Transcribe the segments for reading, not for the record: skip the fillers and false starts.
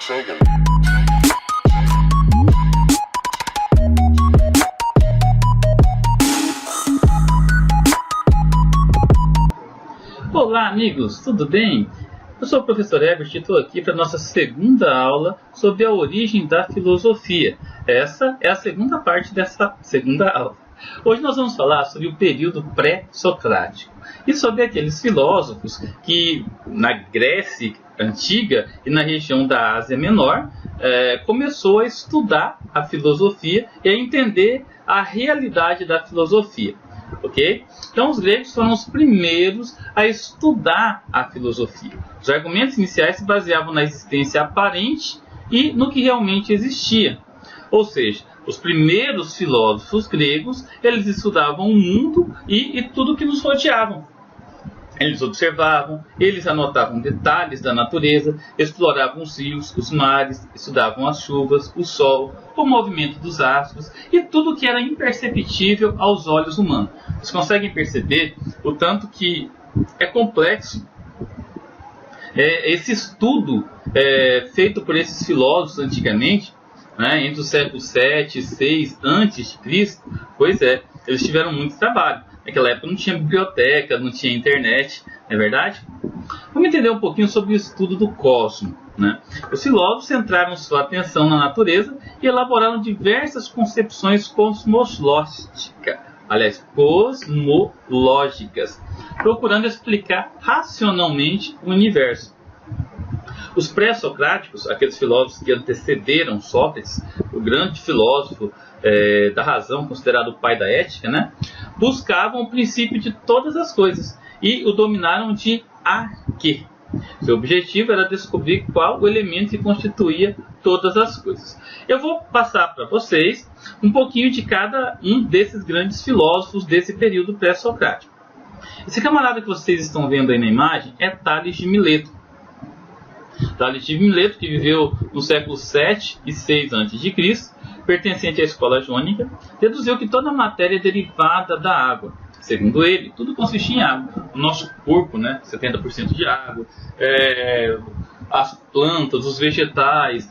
Sagan. Olá amigos, tudo bem? Eu sou o professor Herbert e estou aqui para a nossa segunda aula sobre a origem da filosofia. Essa é a segunda parte dessa segunda aula. Hoje nós vamos falar sobre o período pré-socrático e sobre aqueles filósofos que na Grécia Antiga e na região da Ásia Menor começou a estudar a filosofia e a entender a realidade da filosofia. Ok? Então os gregos foram os primeiros a estudar a filosofia. Os argumentos iniciais se baseavam na existência aparente e no que realmente existia. Ou seja, os primeiros filósofos gregos, eles estudavam o mundo e tudo que nos rodeavam. Eles observavam, eles anotavam detalhes da natureza, exploravam os rios, os mares, estudavam as chuvas, o sol, o movimento dos astros e tudo que era imperceptível aos olhos humanos. Vocês conseguem perceber o tanto que é complexo esse estudo feito por esses filósofos antigamente, né, entre os séculos 7 e 6 a.C., pois é, eles tiveram muito trabalho. Naquela época não tinha biblioteca, não tinha internet, não é verdade? Vamos entender um pouquinho sobre o estudo do cosmos. Né? Os filósofos centraram sua atenção na natureza e elaboraram diversas concepções cosmológicas, procurando explicar racionalmente o universo. Os pré-socráticos, aqueles filósofos que antecederam Sócrates, o grande filósofo da razão, considerado o pai da ética, né, buscavam o princípio de todas as coisas e o dominaram de arquê. Seu objetivo era descobrir qual o elemento que constituía todas as coisas. Eu vou passar para vocês um pouquinho de cada um desses grandes filósofos desse período pré-socrático. Esse camarada que vocês estão vendo aí na imagem é Tales de Mileto. Tales de Mileto, que viveu no século 7 e 6 a.C., pertencente à escola jônica, deduziu que toda a matéria é derivada da água. Segundo ele, tudo consiste em água. O nosso corpo, né, 70% de água, as plantas, os vegetais,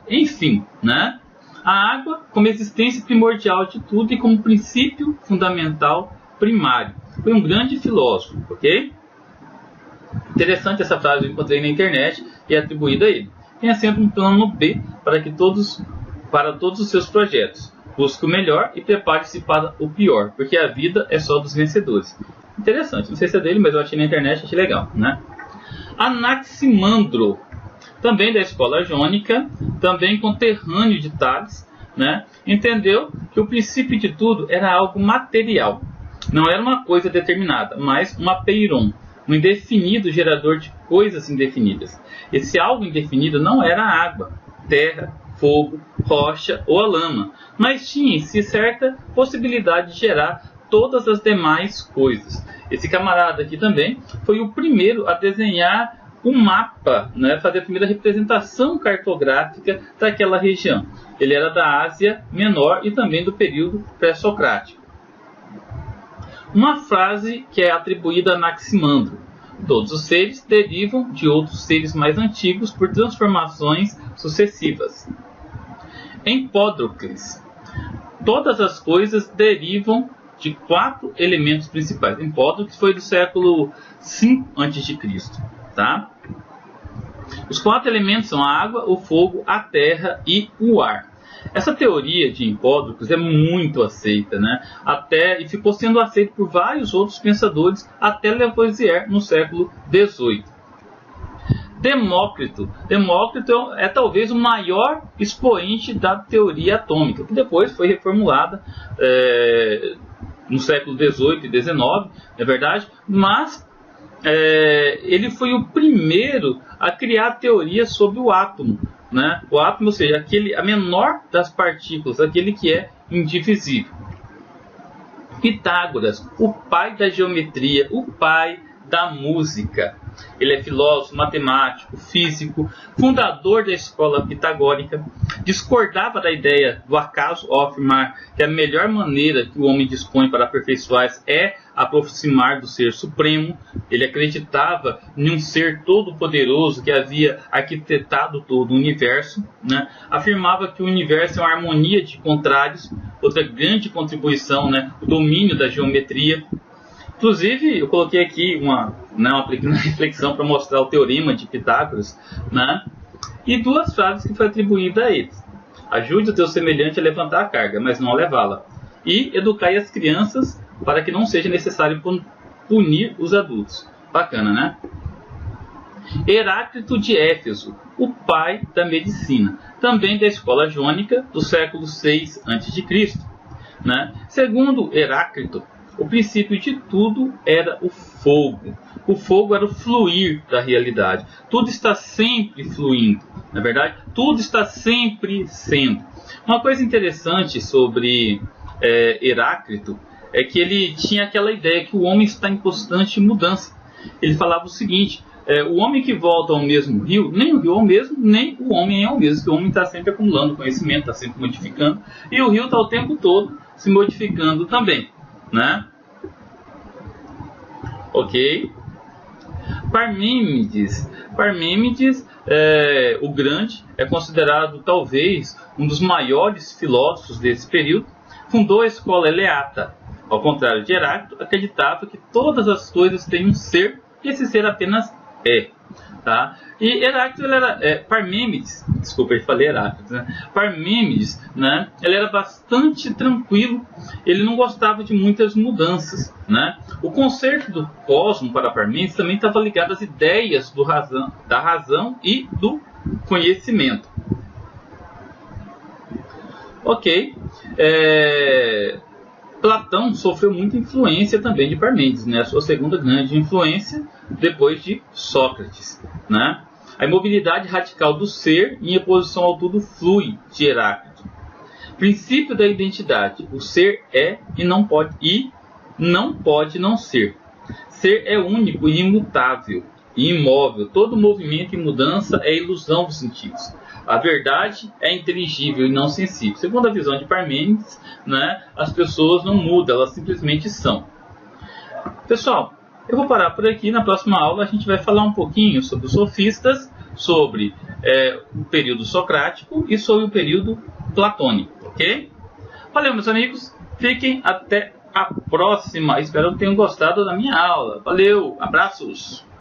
enfim, né? A água como existência primordial de tudo e como princípio fundamental primário. Foi um grande filósofo, ok? Interessante essa frase, eu encontrei na internet e é atribuída a ele. Tenha sempre um plano B para todos os seus projetos. Busque o melhor e prepare-se para o pior, porque a vida é só dos vencedores. Interessante, não sei se é dele, mas eu achei na internet, achei legal, né? Anaximandro, também da escola jônica, também conterrâneo de Tales, né? Entendeu que o princípio de tudo era algo material. Não era uma coisa determinada, mas um apeiron, um indefinido gerador de coisas indefinidas. Esse algo indefinido não era a água, terra, fogo, rocha ou a lama, mas tinha em si certa possibilidade de gerar todas as demais coisas. Esse camarada aqui também foi o primeiro a desenhar um mapa, né, fazer a primeira representação cartográfica daquela região. Ele era da Ásia Menor e também do período pré-socrático. Uma frase que é atribuída a Anaximandro: todos os seres derivam de outros seres mais antigos por transformações sucessivas. Empédocles: todas as coisas derivam de 4 elementos principais. Empédocles foi do século 5 a.C., tá? Os 4 elementos são a água, o fogo, a terra e o ar. Essa teoria de Empédocles é muito aceita, né? E ficou sendo aceita por vários outros pensadores até Lavoisier no século XVIII. Demócrito é talvez o maior expoente da teoria atômica, que depois foi reformulada no século XVIII e XIX, não é verdade? Mas ele foi o primeiro a criar a teoria sobre o átomo. Né? O átomo, ou seja, a menor das partículas, aquele que é indivisível. Pitágoras, o pai da geometria, o pai da música. Ele é filósofo, matemático, físico, fundador da escola pitagórica, discordava da ideia do acaso ao afirmar que a melhor maneira que o homem dispõe para aperfeiçoar-se é aproximar do ser supremo. Ele acreditava em um ser todo-poderoso que havia arquitetado todo o universo, né? Afirmava que o universo é uma harmonia de contrários, outra grande contribuição, né? O domínio da geometria. Inclusive, eu coloquei aqui uma pequena reflexão para mostrar o teorema de Pitágoras, né? E duas frases que foi atribuída a eles: ajude o teu semelhante a levantar a carga, mas não a levá-la, e educai as crianças para que não seja necessário punir os adultos. Bacana, né? Heráclito de Éfeso, o pai da medicina, também da escola jônica do século VI a.C., né? Segundo Heráclito, o princípio de tudo era o fogo. O fogo era o fluir da realidade. Tudo está sempre fluindo, na verdade, tudo está sempre sendo. Uma coisa interessante sobre Heráclito é que ele tinha aquela ideia que o homem está em constante mudança. Ele falava o seguinte: o homem que volta ao mesmo rio, nem o rio é o mesmo, nem o homem é o mesmo, porque o homem está sempre acumulando conhecimento, está sempre modificando, e o rio está o tempo todo se modificando também, né? Ok? Parmênides, o Grande, é considerado talvez um dos maiores filósofos desse período. Fundou a escola eleata. Ao contrário de Heráclito, acreditava que todas as coisas têm um ser e esse ser apenas é. Tá? E Heráclito, Parmênides, desculpa, eu falei Heráclito, né? Parmênides, né? Ele era bastante tranquilo, ele não gostava de muitas mudanças, né? O conceito do cosmo para Parmênides também estava ligado às ideias da razão e do conhecimento. Ok. Platão sofreu muita influência também de Parmênides, né? A sua segunda grande influência depois de Sócrates, né? A imobilidade radical do ser em oposição ao tudo flui de Heráclito. Princípio da identidade: o ser é e não pode não ser. Ser é único e imutável e imóvel. Todo movimento e mudança é ilusão dos sentidos. A verdade é inteligível e não sensível. Segundo a visão de Parmênides, né, as pessoas não mudam, elas simplesmente são. Pessoal, eu vou parar por aqui. Na próxima aula a gente vai falar um pouquinho sobre os sofistas, sobre o período socrático e sobre o período platônico, ok? Valeu, meus amigos. Fiquem até a próxima. Espero que tenham gostado da minha aula. Valeu, abraços!